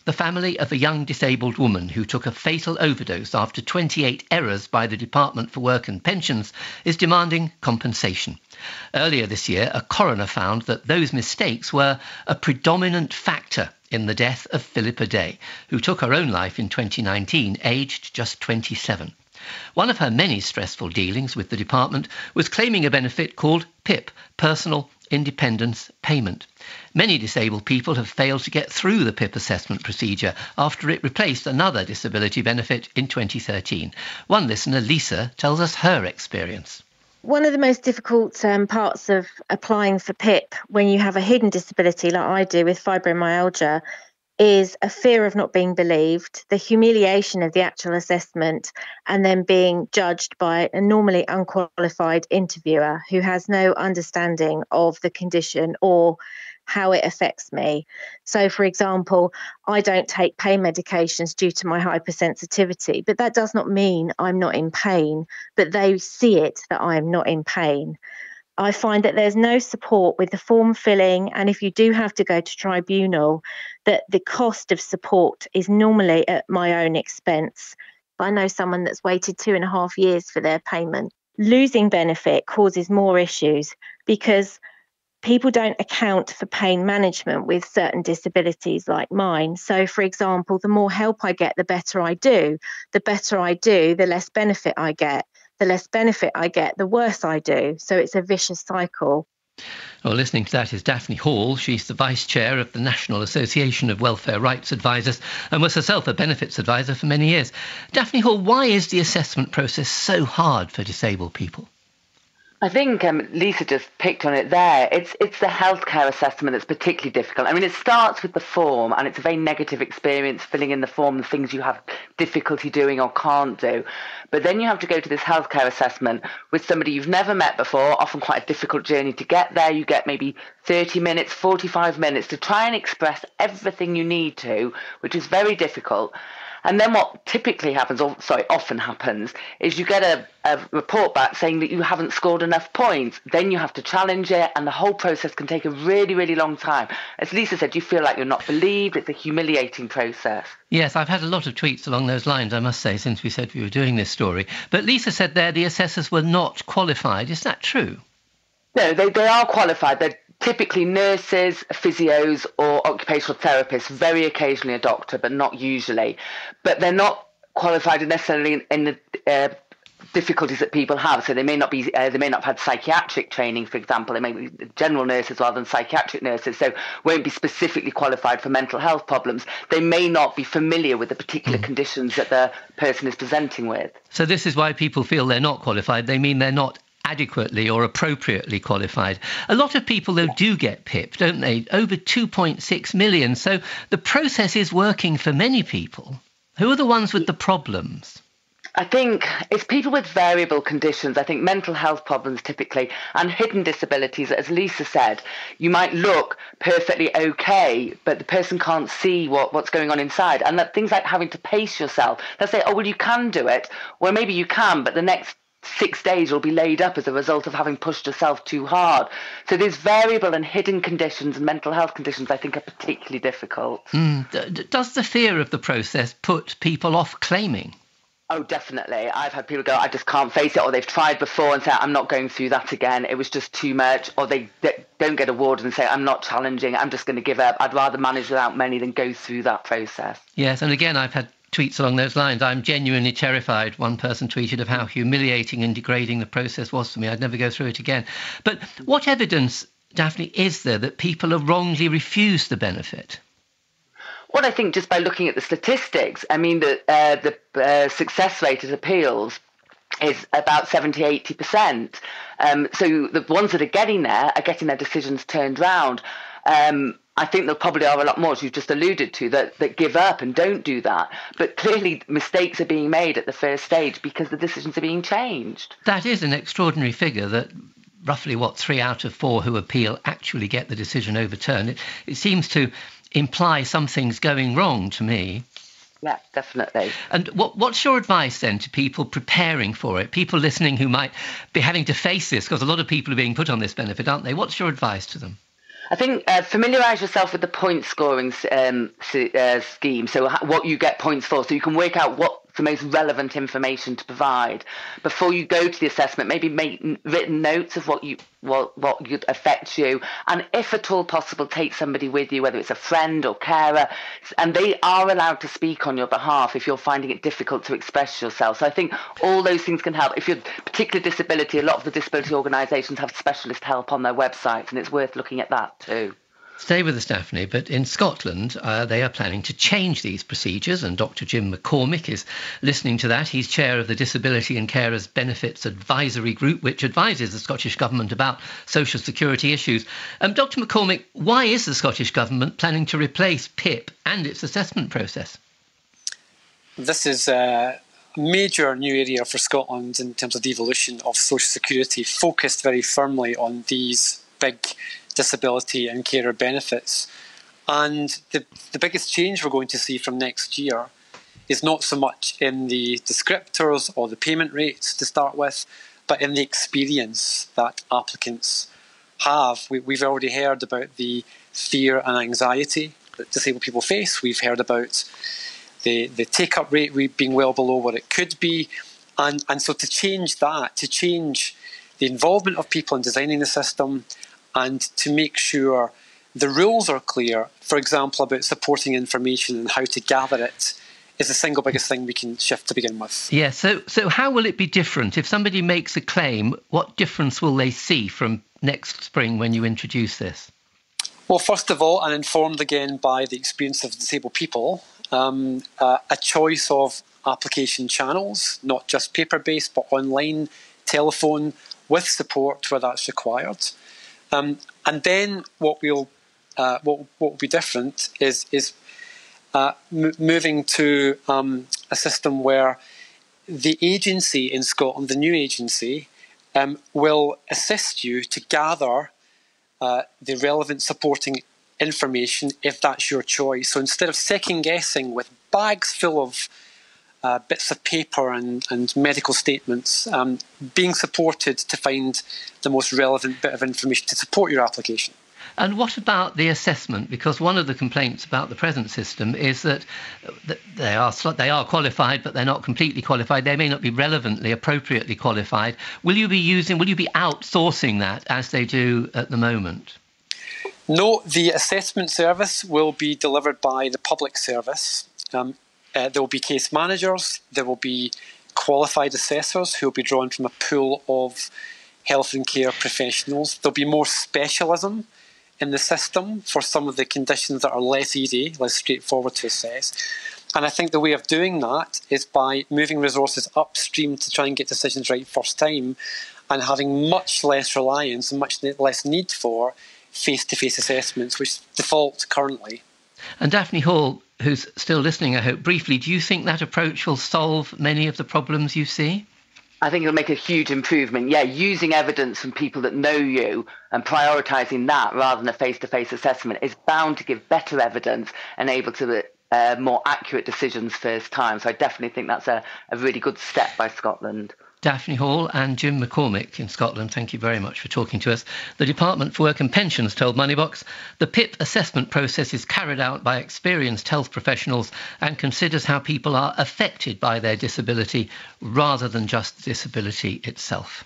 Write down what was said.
The family of a young disabled woman who took a fatal overdose after 28 errors by the Department for Work and Pensions is demanding compensation. Earlier this year, a coroner found that those mistakes were a predominant factor in the death of Philippa Day, who took her own life in 2019, aged just 27. One of her many stressful dealings with the department was claiming a benefit called PIP, Personal Independence Payment. Many disabled people have failed to get through the PIP assessment procedure after it replaced another disability benefit in 2013. One listener, Lisa, tells us her experience. One of the most difficult parts of applying for PIP when you have a hidden disability like I do with fibromyalgia is a fear of not being believed, the humiliation of the actual assessment, and then being judged by a normally unqualified interviewer who has no understanding of the condition or how it affects me. So, for example, I don't take pain medications due to my hypersensitivity, but that does not mean I'm not in pain, but they see it that I'm not in pain. I find that there's no support with the form filling, and if you do have to go to tribunal, that the cost of support is normally at my own expense. I know someone that's waited 2.5 years for their payment. Losing benefit causes more issues because people don't account for pain management with certain disabilities like mine. So, for example, the more help I get, the better I do. The better I do, the less benefit I get. The less benefit I get, the worse I do. So it's a vicious cycle. Well, listening to that is Daphne Hall. She's the Vice Chair of the National Association of Welfare Rights Advisors and was herself a benefits advisor for many years. Daphne Hall, why is the assessment process so hard for disabled people? I think Lisa just picked on it there. It's the healthcare assessment that's particularly difficult. I mean, it starts with the form, and it's a very negative experience filling in the form, the things you have difficulty doing or can't do. But then you have to go to this healthcare assessment with somebody you've never met before, often quite a difficult journey to get there. You get maybe 30 minutes, 45 minutes to try and express everything you need to, which is very difficult. And then what typically happens, often happens, is you get a report back saying that you haven't scored enough points. Then you have to challenge it, and the whole process can take a really, really long time. As Lisa said, you feel like you're not believed. It's a humiliating process. Yes, I've had a lot of tweets along those lines, I must say, since we said we were doing this story. But Lisa said there the assessors were not qualified. Is that true? No, they are qualified. They're typically nurses, physios or occupational therapists, very occasionally a doctor, but not usually. But they're not qualified necessarily in the difficulties that people have. So they may not have had psychiatric training, for example. They may be general nurses rather than psychiatric nurses, so won't be specifically qualified for mental health problems. They may not be familiar with the particular conditions that the person is presenting with. So this is why people feel they're not qualified. They mean they're not adequately or appropriately qualified. A lot of people, though, do get PIP, don't they? Over 2.6 million. So the process is working for many people. Who are the ones with the problems? I think it's people with variable conditions. I think mental health problems typically, and hidden disabilities, as Lisa said. You might look perfectly okay, but the person can't see what's going on inside. And that things like having to pace yourself. They'll say, oh, well, you can do it. Well, maybe you can, but the next 6 days will be laid up as a result of having pushed yourself too hard. So these variable and hidden conditions and mental health conditions, I think, are particularly difficult. Does the fear of the process put people off claiming? Oh, definitely. I've had people go, I just can't face it, or they've tried before and say, I'm not going through that again. It was just too much. Or they don't get awarded and say, I'm not challenging. I'm just going to give up. I'd rather manage without money than go through that process. Yes, and again, I've had tweets along those lines. I'm genuinely terrified. One person tweeted of how humiliating and degrading the process was for me. I'd never go through it again. But what evidence, Daphne, is there that people are wrongly refused the benefit? Well, I think just by looking at the statistics, I mean, the success rate at appeals is about 70-80%. So the ones that are getting there are getting their decisions turned round. I think there probably are a lot more, as you've just alluded to, that give up and don't do that. But clearly mistakes are being made at the first stage because the decisions are being changed. That is an extraordinary figure, that roughly, 3 out of 4 who appeal actually get the decision overturned. It seems to imply something's going wrong to me. Yeah, definitely. And what's your advice then to people preparing for it, people listening who might be having to face this, because a lot of people are being put on this benefit, aren't they? What's your advice to them? I think familiarise yourself with the point scoring scheme, so what you get points for, so you can work out what's the most relevant information to provide before you go to the assessment. Maybe make written notes of what affects you, and if at all possible, take somebody with you, whether it's a friend or carer, and they are allowed to speak on your behalf if you're finding it difficult to express yourself. So I think all those things can help. If you're a particular disability, a lot of the disability organisations have specialist help on their websites, and it's worth looking at that too. Stay with us, Daphne, but in Scotland, they are planning to change these procedures, and Dr. Jim McCormick is listening to that. He's chair of the Disability and Carers Benefits Advisory Group, which advises the Scottish Government about social security issues. Dr. McCormick, why is the Scottish Government planning to replace PIP and its assessment process? This is a major new area for Scotland in terms of the evolution of social security, focused very firmly on these big disability and carer benefits. And the biggest change we're going to see from next year is not so much in the descriptors or the payment rates to start with, but in the experience that applicants have. We've already heard about the fear and anxiety that disabled people face. We've heard about the take-up rate being well below what it could be. And so to change that, to change the involvement of people in designing the system, and to make sure the rules are clear, for example, about supporting information and how to gather it, is the single biggest thing we can shift to begin with. Yeah, so how will it be different? If somebody makes a claim, what difference will they see from next spring when you introduce this? Well, first of all, and informed again by the experience of disabled people, a choice of application channels, not just paper-based, but online, telephone, with support where that's required. And then what will be different is moving to a system where the agency in Scotland, the new agency, will assist you to gather the relevant supporting information if that's your choice. So instead of second guessing with bags full of bits of paper and medical statements, being supported to find the most relevant bit of information to support your application. And what about the assessment? Because one of the complaints about the present system is that they are qualified, but they're not completely qualified. They may not be relevantly, appropriately qualified. Will you be outsourcing that as they do at the moment? No, the assessment service will be delivered by the public service. There will be case managers, there will be qualified assessors who will be drawn from a pool of health and care professionals. There'll be more specialism in the system for some of the conditions that are less easy, less straightforward to assess. And I think the way of doing that is by moving resources upstream to try and get decisions right first time, and having much less reliance and much less need for face-to-face assessments, which default currently. And Daphne Hall, who's still listening, I hope, briefly, do you think that approach will solve many of the problems you see? I think it'll make a huge improvement. Yeah, using evidence from people that know you and prioritising that rather than a face-to-face assessment is bound to give better evidence and able to more accurate decisions first time. So I definitely think that's a really good step by Scotland. Daphne Hall and Jim McCormick in Scotland, thank you very much for talking to us. The Department for Work and Pensions told Moneybox the PIP assessment process is carried out by experienced health professionals and considers how people are affected by their disability rather than just disability itself.